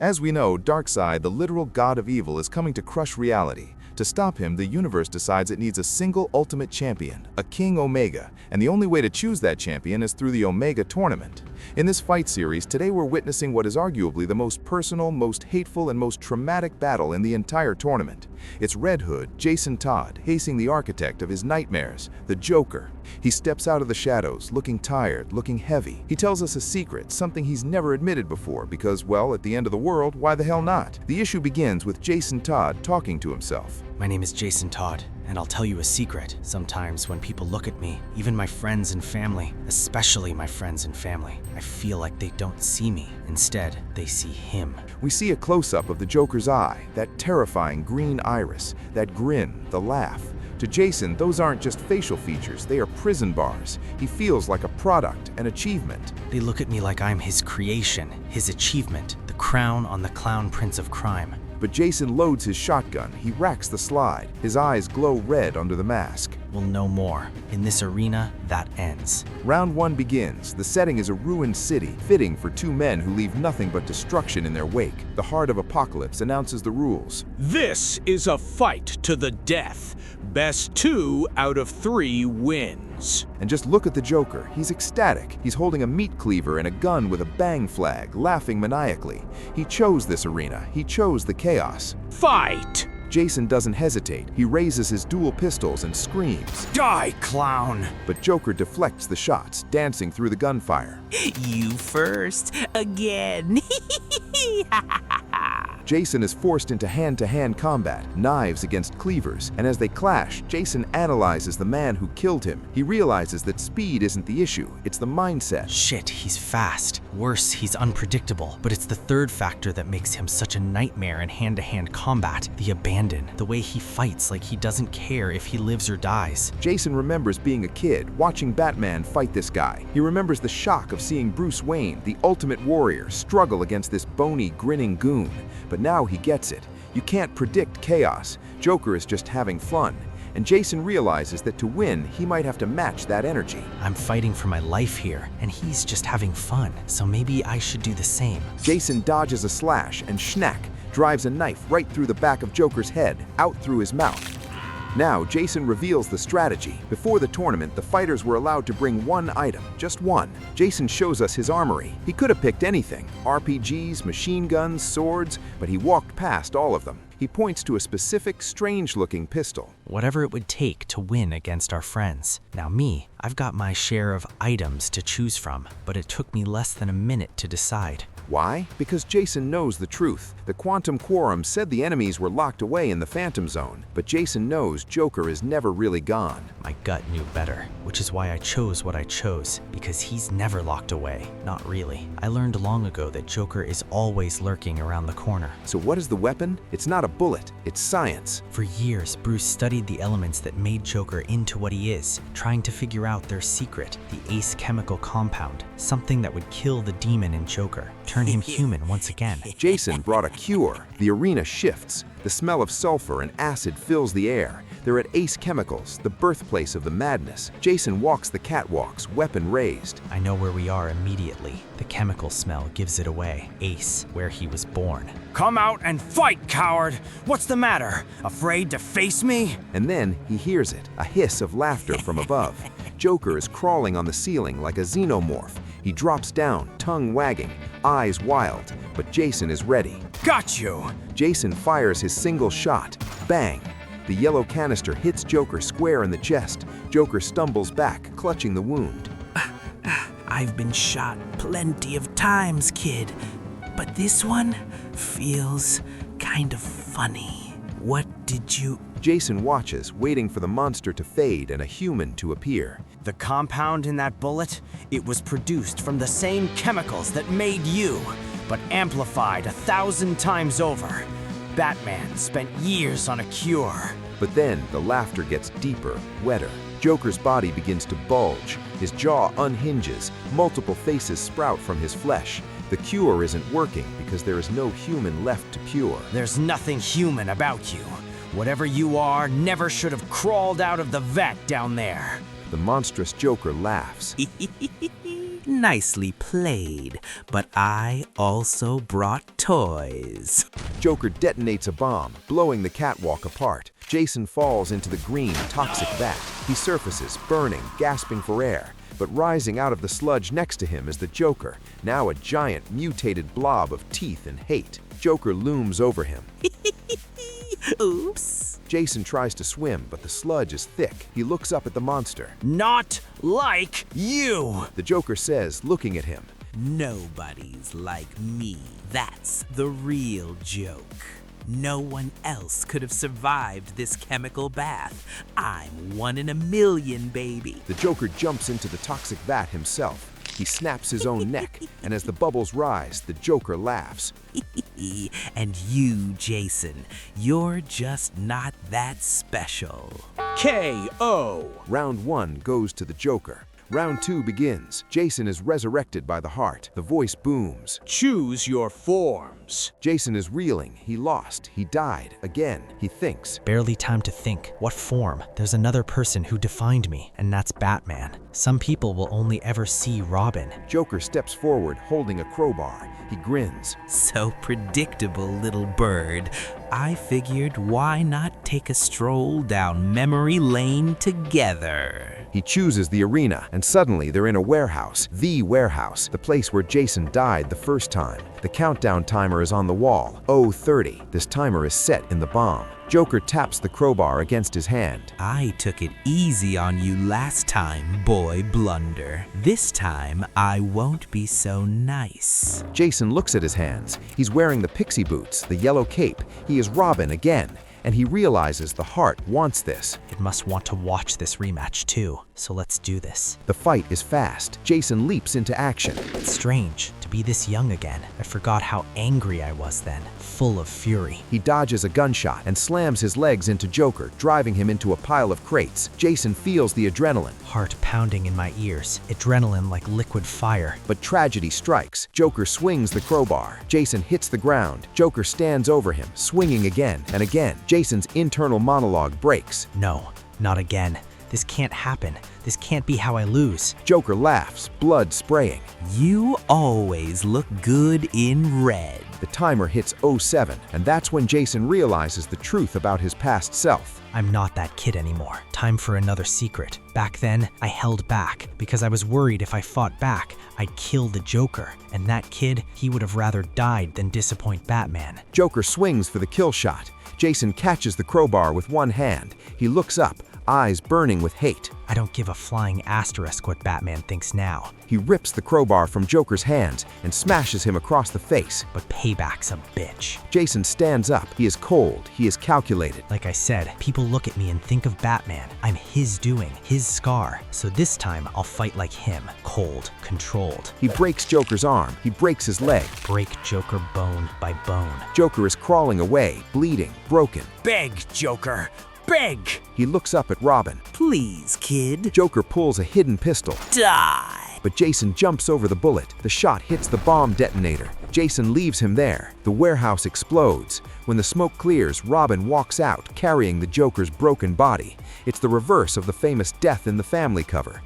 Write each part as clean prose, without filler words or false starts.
As we know, Darkseid, the literal god of evil, is coming to crush reality. To stop him, the universe decides it needs a single ultimate champion, a King Omega, and the only way to choose that champion is through the Omega Tournament. In this fight series, today we're witnessing what is arguably the most personal, most hateful, and most traumatic battle in the entire tournament. It's Red Hood, Jason Todd, facing the architect of his nightmares, the Joker. He steps out of the shadows, looking tired, looking heavy. He tells us a secret, something he's never admitted before, because, well, at the end of the world, why the hell not? The issue begins with Jason Todd talking to himself. My name is Jason Todd, and I'll tell you a secret. Sometimes when people look at me, even my friends and family, especially my friends and family, I feel like they don't see me. Instead, they see him. We see a close-up of the Joker's eye, that terrifying green iris, that grin, the laugh. To Jason, those aren't just facial features, they are prison bars. He feels like a product, an achievement. They look at me like I'm his creation, his achievement, the crown on the clown prince of crime. But Jason loads his shotgun, he racks the slide. His eyes glow red under the mask. We'll know more. In this arena, that ends. Round 1 begins. The setting is a ruined city, fitting for two men who leave nothing but destruction in their wake. The Heart of Apocalypse announces the rules. This is a fight to the death. Best 2 out of 3 wins. And just look at the Joker. He's ecstatic. He's holding a meat cleaver and a gun with a bang flag, laughing maniacally. He chose this arena. He chose the chaos. Fight! Jason doesn't hesitate. He raises his dual pistols and screams. Die, clown! But Joker deflects the shots, dancing through the gunfire. You first, again. Jason is forced into hand-to-hand combat, knives against cleavers, and as they clash, Jason analyzes the man who killed him. He realizes that speed isn't the issue, it's the mindset. Shit, he's fast. Worse, he's unpredictable. But it's the third factor that makes him such a nightmare in hand-to-hand combat, the abandon. The way he fights like he doesn't care if he lives or dies. Jason remembers being a kid, watching Batman fight this guy. He remembers the shock of seeing Bruce Wayne, the ultimate warrior, struggle against this bony, grinning goon. But now he gets it. You can't predict chaos. Joker is just having fun. And Jason realizes that to win, he might have to match that energy. I'm fighting for my life here, and he's just having fun. So maybe I should do the same. Jason dodges a slash and schnack, drives a knife right through the back of Joker's head, out through his mouth. Now, Jason reveals the strategy. Before the tournament, the fighters were allowed to bring one item, just one. Jason shows us his armory. He could have picked anything, RPGs, machine guns, swords, but he walked past all of them. He points to a specific, strange-looking pistol. Whatever it would take to win against our friends. Now me, I've got my share of items to choose from, but it took me less than a minute to decide. Why? Because Jason knows the truth. The Quantum Quorum said the enemies were locked away in the Phantom Zone, but Jason knows Joker is never really gone. My gut knew better, which is why I chose what I chose, because he's never locked away. Not really. I learned long ago that Joker is always lurking around the corner. So what is the weapon? It's not a bullet, it's science. For years, Bruce studied the elements that made Joker into what he is, trying to figure out their secret, the Ace chemical compound, something that would kill the demon in Joker, turn him human once again. Jason brought a cure. The arena shifts. The smell of sulfur and acid fills the air. They're at Ace Chemicals, the birthplace of the madness. Jason walks the catwalks, weapon raised. I know where we are immediately. The chemical smell gives it away. Ace, where he was born. Come out and fight, coward! What's the matter? Afraid to face me? And then he hears it, a hiss of laughter from above. Joker is crawling on the ceiling like a xenomorph. He drops down, tongue wagging, eyes wild, but Jason is ready. Got you! Jason fires his single shot. Bang! The yellow canister hits Joker square in the chest. Joker stumbles back, clutching the wound. I've been shot plenty of times, kid, but this one feels kind of funny. What did you... Jason watches, waiting for the monster to fade and a human to appear. The compound in that bullet, it was produced from the same chemicals that made you, but amplified 1,000 times over. Batman spent years on a cure. But then the laughter gets deeper, wetter. Joker's body begins to bulge. His jaw unhinges. Multiple faces sprout from his flesh. The cure isn't working because there is no human left to cure. There's nothing human about you. Whatever you are never should have crawled out of the vat down there. The monstrous Joker laughs. Nicely played, but I also brought toys. Joker detonates a bomb, blowing the catwalk apart. Jason falls into the green, toxic vat. He surfaces, burning, gasping for air. But rising out of the sludge next to him is the Joker, now a giant, mutated blob of teeth and hate. Joker looms over him. Oops. Jason tries to swim, but the sludge is thick. He looks up at the monster. Not like you! The Joker says, looking at him. Nobody's like me. That's the real joke. No one else could have survived this chemical bath. I'm 1 in a million, baby. The Joker jumps into the toxic vat himself. He snaps his own neck, and as the bubbles rise, the Joker laughs. And you, Jason, you're just not that special. K.O. Round 1 goes to the Joker. Round 2 begins. Jason is resurrected by the heart. The voice booms. Choose your forms. Jason is reeling. He lost. He died. Again. He thinks. Barely time to think. What form? There's another person who defined me, and that's Batman. Some people will only ever see Robin. Joker steps forward, holding a crowbar. He grins. So predictable, little bird. I figured why not take a stroll down memory lane together? He chooses the arena, and suddenly they're in a warehouse. The warehouse, the place where Jason died the first time. The countdown timer is on the wall. 0:30. This timer is set in the bomb. Joker taps the crowbar against his hand. I took it easy on you last time, boy blunder. This time, I won't be so nice. Jason looks at his hands. He's wearing the pixie boots, the yellow cape. He is Robin again, and he realizes the heart wants this. It must want to watch this rematch too, so let's do this. The fight is fast. Jason leaps into action. It's strange to be this young again. I forgot how angry I was then, full of fury. He dodges a gunshot and slams his legs into Joker, driving him into a pile of crates. Jason feels the adrenaline. Heart pounding in my ears, adrenaline like liquid fire. But tragedy strikes. Joker swings the crowbar. Jason hits the ground. Joker stands over him, swinging again and again. Jason's internal monologue breaks. No, not again. This can't happen. This can't be how I lose. Joker laughs, blood spraying. You always look good in red. The timer hits 07, and that's when Jason realizes the truth about his past self. I'm not that kid anymore. Time for another secret. Back then, I held back because I was worried if I fought back, I'd kill the Joker. And that kid, he would have rather died than disappoint Batman. Joker swings for the kill shot. Jason catches the crowbar with one hand. He looks up, eyes burning with hate. I don't give a flying asterisk what Batman thinks now. He rips the crowbar from Joker's hands and smashes him across the face. But payback's a bitch. Jason stands up. He is cold. He is calculated. Like I said, people look at me and think of Batman. I'm his doing, his scar. So this time, I'll fight like him. Cold, controlled. He breaks Joker's arm. He breaks his leg. Break Joker bone by bone. Joker is crawling away, bleeding, broken. Beg, Joker. Beg! He looks up at Robin. Please, kid. Joker pulls a hidden pistol. Die! But Jason jumps over the bullet. The shot hits the bomb detonator. Jason leaves him there. The warehouse explodes. When the smoke clears, Robin walks out, carrying the Joker's broken body. It's the reverse of the famous Death in the Family cover.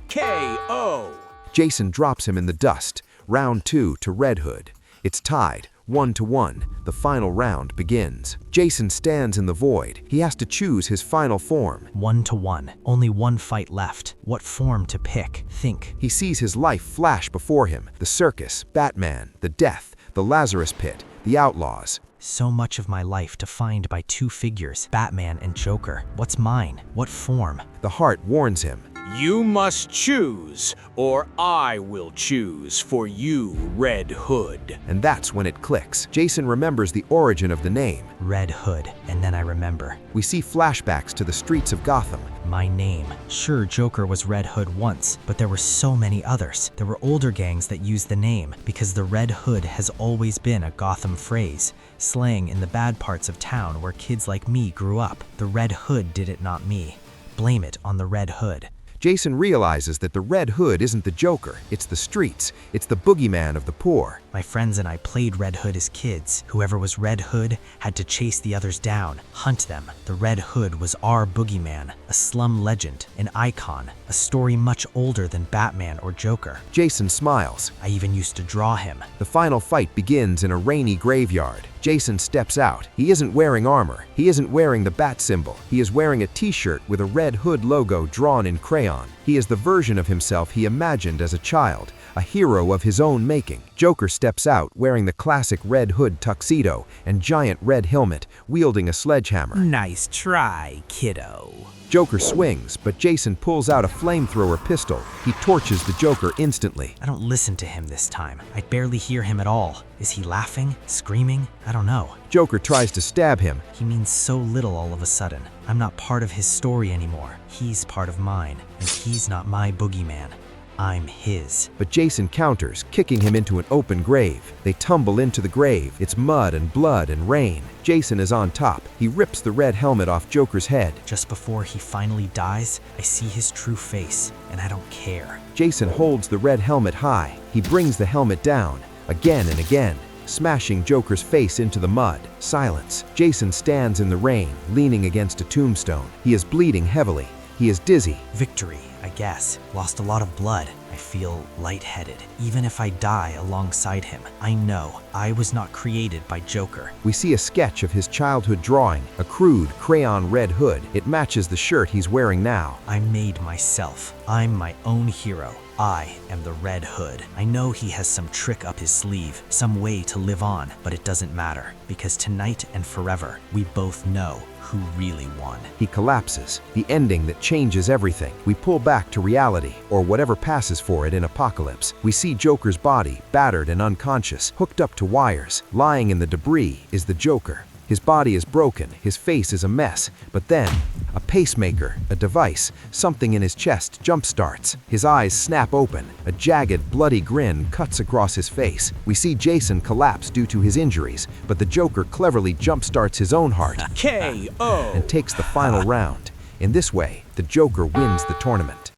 K.O. Jason drops him in the dust. Round 2 to Red Hood. It's tied. 1-1. The final round begins. Jason stands in the void. He has to choose his final form. 1-1. Only one fight left. What form to pick? Think. He sees his life flash before him. The circus, Batman, the death, the Lazarus pit, the outlaws. So much of my life defined by two figures, Batman and Joker. What's mine? What form? The heart warns him. You must choose, or I will choose for you, Red Hood. And that's when it clicks. Jason remembers the origin of the name. Red Hood, and then I remember. We see flashbacks to the streets of Gotham. My name. Sure, Joker was Red Hood once, but there were so many others. There were older gangs that used the name, because the Red Hood has always been a Gotham phrase, slang in the bad parts of town where kids like me grew up. The Red Hood did it, not me. Blame it on the Red Hood. Jason realizes that the Red Hood isn't the Joker, it's the streets, it's the boogeyman of the poor. My friends and I played Red Hood as kids. Whoever was Red Hood had to chase the others down, hunt them. The Red Hood was our boogeyman, a slum legend, an icon, a story much older than Batman or Joker. Jason smiles. I even used to draw him. The final fight begins in a rainy graveyard. Jason steps out. He isn't wearing armor. He isn't wearing the bat symbol. He is wearing a t-shirt with a Red Hood logo drawn in crayon. He is the version of himself he imagined as a child, a hero of his own making. Joker steps out wearing the classic Red Hood tuxedo and giant red helmet, wielding a sledgehammer. Nice try, kiddo. Joker swings, but Jason pulls out a flamethrower pistol. He torches the Joker instantly. I don't listen to him this time. I barely hear him at all. Is he laughing? Screaming? I don't know. Joker tries to stab him. He means so little all of a sudden. I'm not part of his story anymore. He's part of mine, and he's not my boogeyman. I'm his. But Jason counters, kicking him into an open grave. They tumble into the grave. It's mud and blood and rain. Jason is on top. He rips the red helmet off Joker's head. Just before he finally dies, I see his true face, and I don't care. Jason holds the red helmet high. He brings the helmet down, again and again, smashing Joker's face into the mud. Silence. Jason stands in the rain, leaning against a tombstone. He is bleeding heavily. He is dizzy. Victory, I guess. Lost a lot of blood. I feel lightheaded. Even if I die alongside him, I know I was not created by Joker. We see a sketch of his childhood drawing, a crude crayon Red Hood. It matches the shirt he's wearing now. I made myself. I'm my own hero. I am the Red Hood. I know he has some trick up his sleeve, some way to live on, but it doesn't matter, because tonight and forever, we both know who really won. He collapses, the ending that changes everything. We pull back to reality, or whatever passes for it in Apocalypse. We see Joker's body, battered and unconscious, hooked up to wires. Lying in the debris is the Joker. His body is broken, his face is a mess, but then, a pacemaker, a device, something in his chest jump-starts. His eyes snap open, a jagged, bloody grin cuts across his face. We see Jason collapse due to his injuries, but the Joker cleverly jump-starts his own heart K.O. and takes the final round. In this way, the Joker wins the tournament.